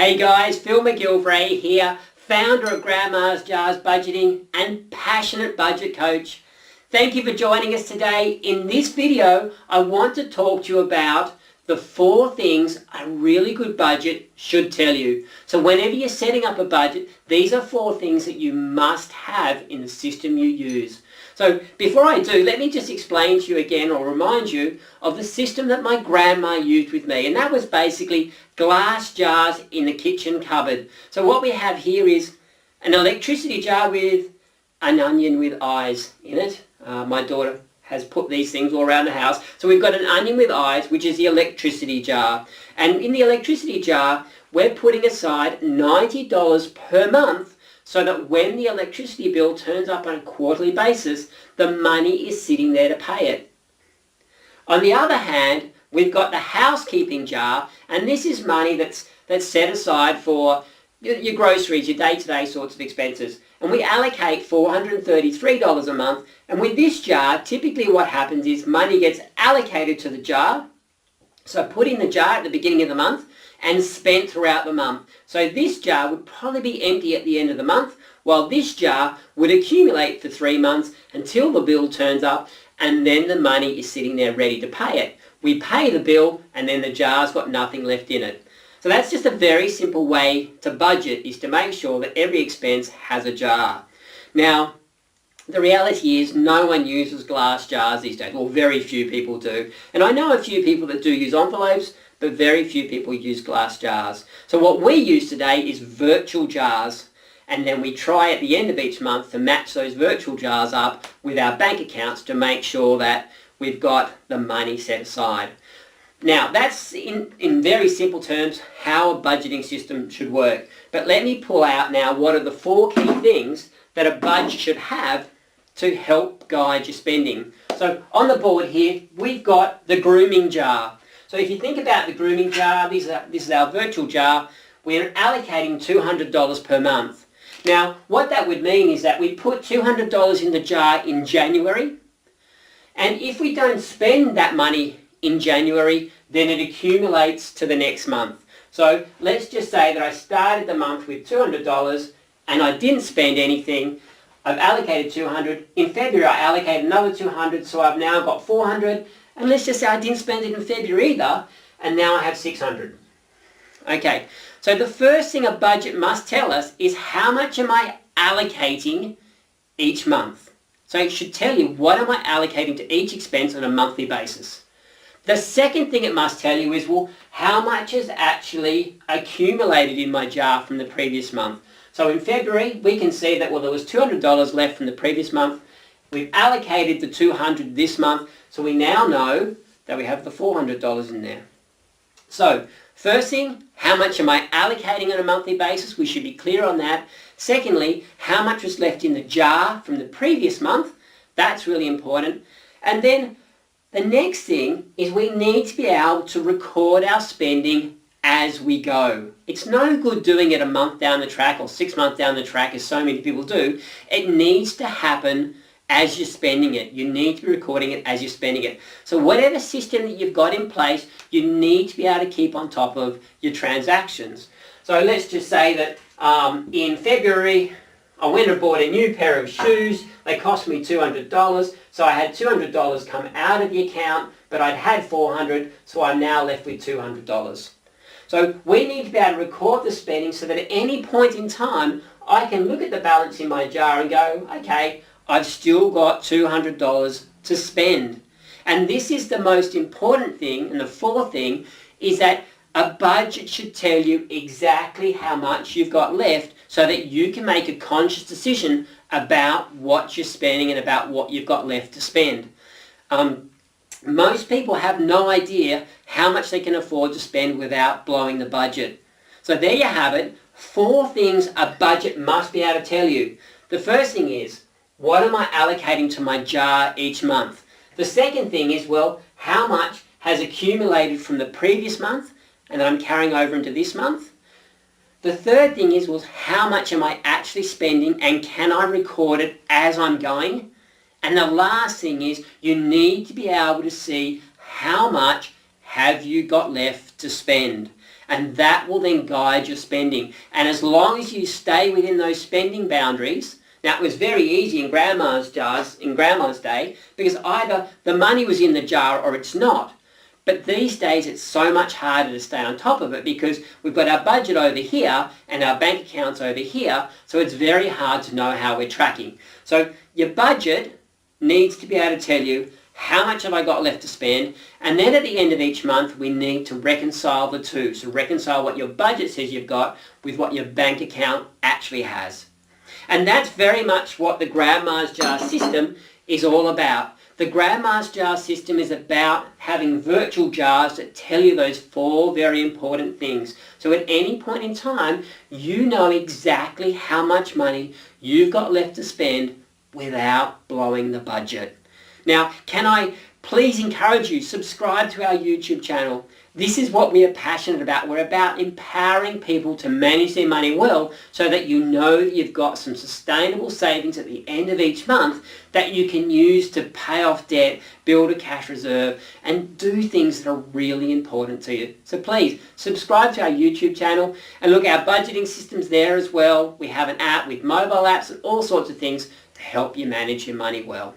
Hey guys, Phil McGilvray here, founder of Grandma's Jars Budgeting and passionate budget coach. Thank you for joining us today. In this video, I want to talk to you about the 4 things a really good budget should tell you. So whenever you're setting up a budget, these are 4 things that you must have in the system you use. So before I do, let me just explain to you again or remind you of the system that my grandma used with me. And that was basically glass jars in the kitchen cupboard. So what we have here is an electricity jar with an onion with eyes in it. My daughter has put these things all around the house. So we've got an onion with eyes, which is the electricity jar. And in the electricity jar, we're putting aside $90 per month so that when the electricity bill turns up on a quarterly basis, the money is sitting there to pay it. On the other hand, we've got the housekeeping jar, and this is money that's set aside for your groceries, your day-to-day sorts of expenses. And we allocate $433 a month. And with this jar, typically what happens is money gets allocated to the jar. So put in the jar at the beginning of the month and spent throughout the month. So this jar would probably be empty at the end of the month, while this jar would accumulate for 3 months until the bill turns up, and then the money is sitting there ready to pay it. We pay the bill and then the jar's got nothing left in it. So that's just a very simple way to budget, is to make sure that every expense has a jar. Now, the reality is no one uses glass jars these days, or very few people do. And I know a few people that do use envelopes, but very few people use glass jars. So what we use today is virtual jars, and then we try at the end of each month to match those virtual jars up with our bank accounts to make sure that we've got the money set aside. Now, that's in very simple terms how a budgeting system should work. But let me pull out now what are the 4 key things that a budget should have to help guide your spending. So on the board here, we've got the grooming jar. So if you think about the grooming jar, this is our virtual jar. We're allocating $200 per month. Now, what that would mean is that we put $200 in the jar in January, and if we don't spend that money in January, then it accumulates to the next month. So let's just say that I started the month with $200 and I didn't spend anything. I've allocated $200. In February, I allocated another $200, so I've now got $400. And let's just say I didn't spend it in February either, and now I have $600. Okay, so the first thing a budget must tell us is how much am I allocating each month. So it should tell you what am I allocating to each expense on a monthly basis. The second thing it must tell you is, well, how much is actually accumulated in my jar from the previous month. So in February, we can see that, well, there was $200 left from the previous month. We've allocated the $200 this month, so we now know that we have the $400 in there. So, first thing, how much am I allocating on a monthly basis? We should be clear on that. Secondly, how much was left in the jar from the previous month? That's really important. And then the next thing is we need to be able to record our spending as we go. It's no good doing it a month down the track or 6 months down the track, as so many people do. It needs to happen as you're spending it. You need to be recording it as you're spending it. So whatever system that you've got in place, you need to be able to keep on top of your transactions. So let's just say that in February, I went and bought a new pair of shoes. They cost me $200. So I had $200 come out of the account, but I'd had $400, so I'm now left with $200. So we need to be able to record the spending so that at any point in time, I can look at the balance in my jar and go, okay, I've still got $200 to spend. And this is the most important thing, and the 4th thing is that a budget should tell you exactly how much you've got left so that you can make a conscious decision about what you're spending and about what you've got left to spend. Most people have no idea how much they can afford to spend without blowing the budget. So there you have it, 4 things a budget must be able to tell you. The first thing is, what am I allocating to my jar each month? The second thing is, well, how much has accumulated from the previous month and that I'm carrying over into this month? The third thing is, well, how much am I actually spending and can I record it as I'm going? And the last thing is, you need to be able to see how much have you got left to spend. And that will then guide your spending. And as long as you stay within those spending boundaries, now it was very easy in Grandma's day, because either the money was in the jar or it's not. But these days it's so much harder to stay on top of it because we've got our budget over here and our bank accounts over here, so it's very hard to know how we're tracking. So your budget needs to be able to tell you how much have I got left to spend, and then at the end of each month we need to reconcile the two. So reconcile what your budget says you've got with what your bank account actually has. And that's very much what the Grandma's Jar system is all about. The Grandma's Jar system is about having virtual jars that tell you those 4 very important things. So at any point in time, you know exactly how much money you've got left to spend without blowing the budget. Now, can I please encourage you, subscribe to our YouTube channel. This is what we are passionate about. We're about empowering people to manage their money well so that you know that you've got some sustainable savings at the end of each month that you can use to pay off debt, build a cash reserve, and do things that are really important to you. So please, subscribe to our YouTube channel, and look, our budgeting system's there as well. We have an app with mobile apps and all sorts of things to help you manage your money well.